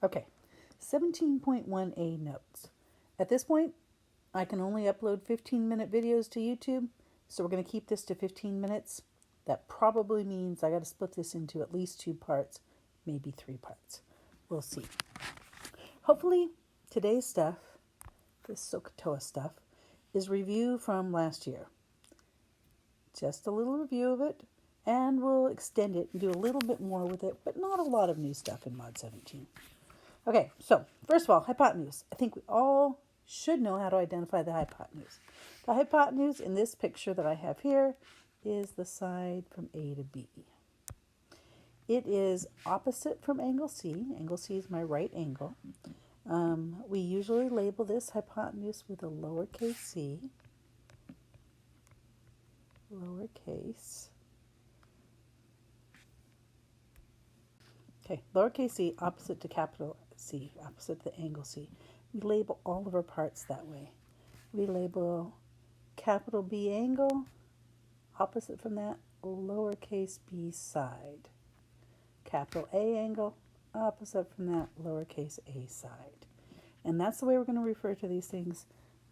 Okay, 17.1a notes. At this point, I can only upload 15-minute videos to YouTube, so we're going to keep this to 15 minutes. That probably means I got to split this into at least 2 parts, maybe 3 parts. We'll see. Hopefully, today's stuff, this SohCahToa stuff, is review from last year. Just a little review of it, and we'll extend it and do a little bit more with it, but not a lot of new stuff in Mod 17. Okay, so first of all, hypotenuse. I think we all should know how to identify the hypotenuse. The hypotenuse in this picture that I have here is the side from A to B. It is opposite from angle C. Angle C is my right angle. We usually label this hypotenuse with a lowercase c. Lowercase. Okay, lowercase c opposite to capital C, opposite to angle C. We label all of our parts that way. We label capital B angle, opposite from that, lowercase b side. Capital A angle, opposite from that, lowercase a side. And that's the way we're going to refer to these things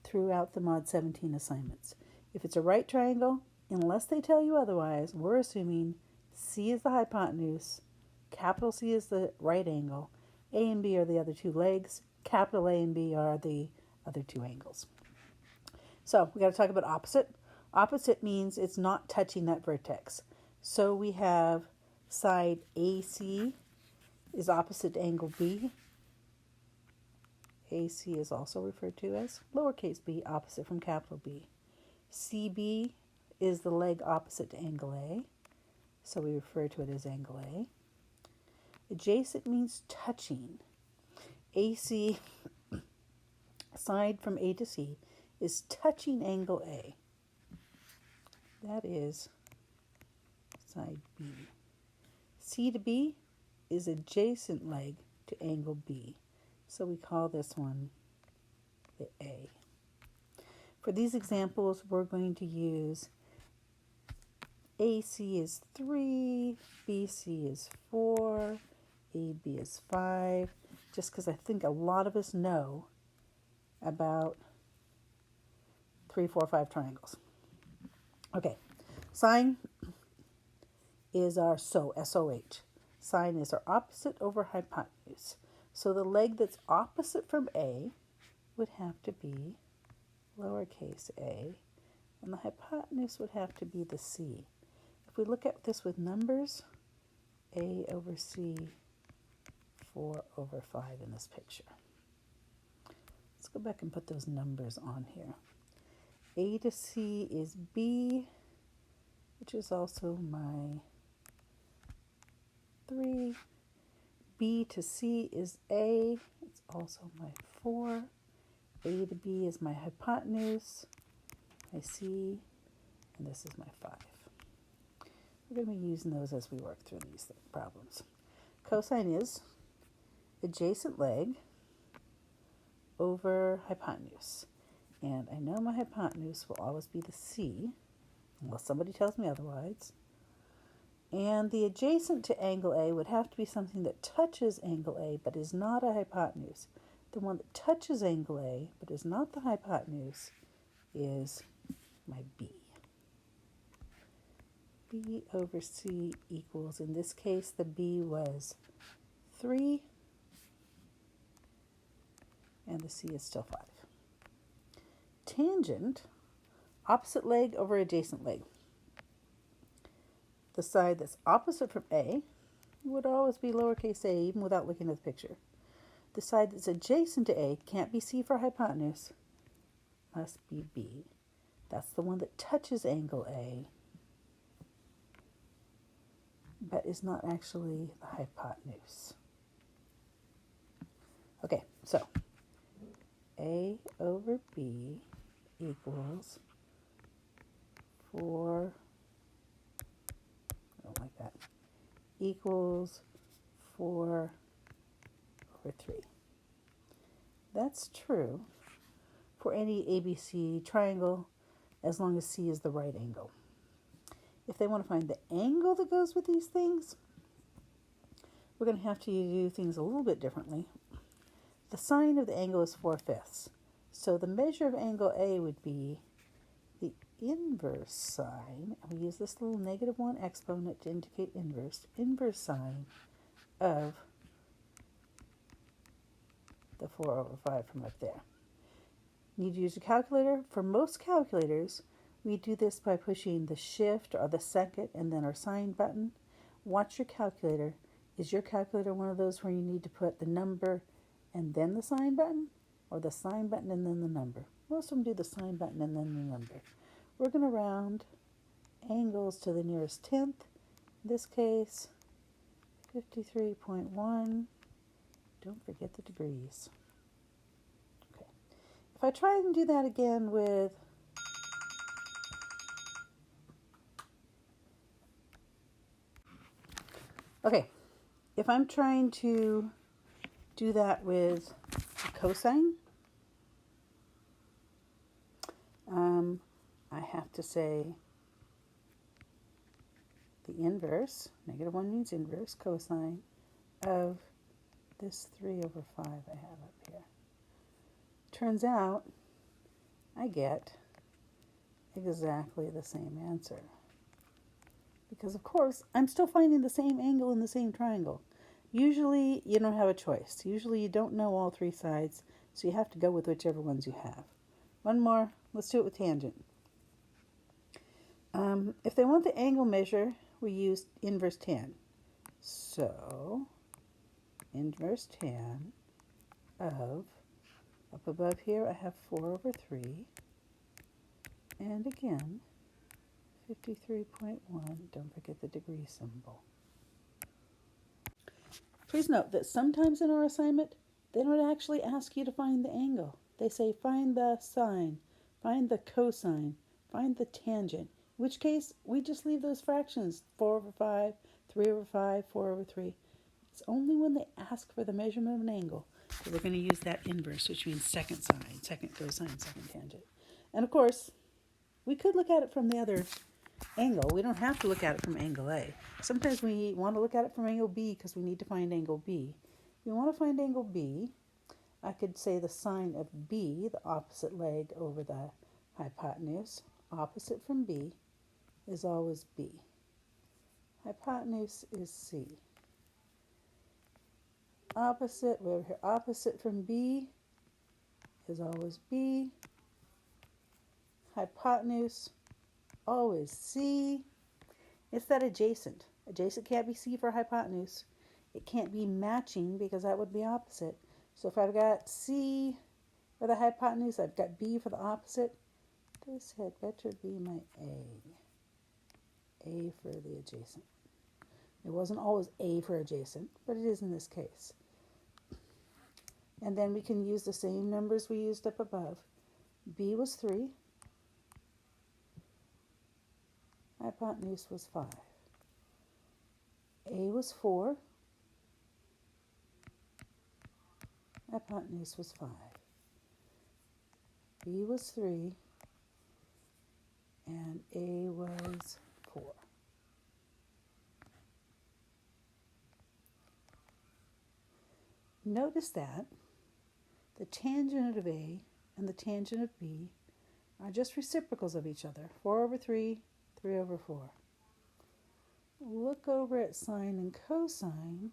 throughout the Mod 17 assignments. If it's a right triangle, unless they tell you otherwise, we're assuming C is the hypotenuse, capital C is the right angle, A and B are the other 2 legs, capital A and B are the other 2 angles. So we got to talk about opposite. Opposite means it's not touching that vertex. So we have side AC is opposite to angle B. AC is also referred to as lowercase b, opposite from capital B. CB is the leg opposite to angle A, so we refer to it as angle A. Adjacent means touching. AC, side from A to C, is touching angle A. That is side B. C to B is adjacent leg to angle B, so we call this one the A. For these examples, we're going to use AC is 3, BC is 4, AB is 5, just because I think a lot of us know about 3, 4, 5 triangles. Okay, sine is our SOH. Sine is our opposite over hypotenuse. So the leg that's opposite from A would have to be lowercase a, and the hypotenuse would have to be the C. If we look at this with numbers, A over C, 4 over 5 in this picture. Let's go back and put those numbers on here. A to C is B, which is also my 3. B to C is A, it's also my 4. A to B is my hypotenuse, my C, and this is my 5. We're going to be using those as we work through these problems. Cosine is adjacent leg over hypotenuse. And I know my hypotenuse will always be the C, unless somebody tells me otherwise. And the adjacent to angle A would have to be something that touches angle A but is not a hypotenuse. The one that touches angle A but is not the hypotenuse is my B. B over C equals, in this case, the B was 3, and the C is still 5. Tangent, opposite leg over adjacent leg. The side that's opposite from A would always be lowercase a, even without looking at the picture. The side that's adjacent to A can't be C for hypotenuse, must be B. That's the one that touches angle A, but is not actually the hypotenuse. Okay, so A over B equals 4, I don't like that, equals 4 over 3. That's true for any ABC triangle as long as C is the right angle. If they want to find the angle that goes with these things, we're going to have to do things a little bit differently. The sine of the angle is 4/5. So the measure of angle A would be the inverse sine. We use this little -1 exponent to indicate inverse sine of the 4/5 from up there. You need to use a calculator. For most calculators, we do this by pushing the shift or the second and then our sine button. Watch your calculator. Is your calculator one of those where you need to put the number and then the sine button, or the sine button and then the number? Most of them do the sine button and then the number. We're going to round angles to the nearest tenth. In this case, 53.1. Don't forget the degrees. Okay. If I try and do that again with if I'm trying to do that with cosine, I have to say the inverse, -1 means inverse, cosine of this 3/5 I have up here. Turns out I get exactly the same answer. Because of course, I'm still finding the same angle in the same triangle. Usually you don't have a choice. Usually you don't know all three sides, so you have to go with whichever ones you have. One more, let's do it with tangent. If they want the angle measure, we use inverse tan. So, inverse tan of, up above here I have 4/3, and again, 53.1, don't forget the degree symbol. Please note that sometimes in our assignment, they don't actually ask you to find the angle. They say find the sine, find the cosine, find the tangent, in which case we just leave those fractions, 4/5, 3/5, 4/3. It's only when they ask for the measurement of an angle that we're going to use that inverse, which means second sine, second cosine, second tangent. And of course, we could look at it from the other angle. We don't have to look at it from angle A. Sometimes we want to look at it from angle B because we need to find angle B. If we want to find angle B, I could say the sine of B, the opposite leg over the hypotenuse, opposite from B, is always B. Hypotenuse is C. Opposite, way over here, opposite from B is always B. Hypotenuse, always C. It's that adjacent. Adjacent can't be C for hypotenuse. It can't be matching because that would be opposite. So if I've got C for the hypotenuse, I've got B for the opposite. This had better be my A. A for the adjacent. It wasn't always A for adjacent, but it is in this case. And then we can use the same numbers we used up above. B was 3. Hypotenuse was 5. A was 4. Hypotenuse was 5. B was 3. And A was 4. Notice that the tangent of A and the tangent of B are just reciprocals of each other. 4/3, 3/4. Look over at sine and cosine.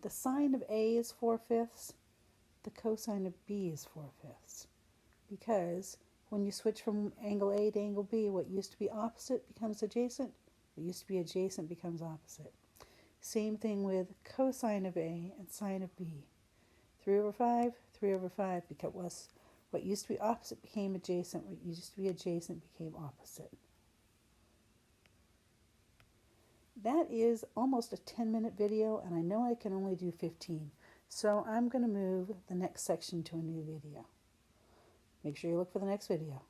The sine of A is 4/5. The cosine of B is 4/5. Because when you switch from angle A to angle B, what used to be opposite becomes adjacent. What used to be adjacent becomes opposite. Same thing with cosine of A and sine of B. 3/5, 3/5, because what used to be opposite became adjacent. What used to be adjacent became opposite. That is almost a 10-minute video, and I know I can only do 15. So I'm going to move the next section to a new video. Make sure you look for the next video.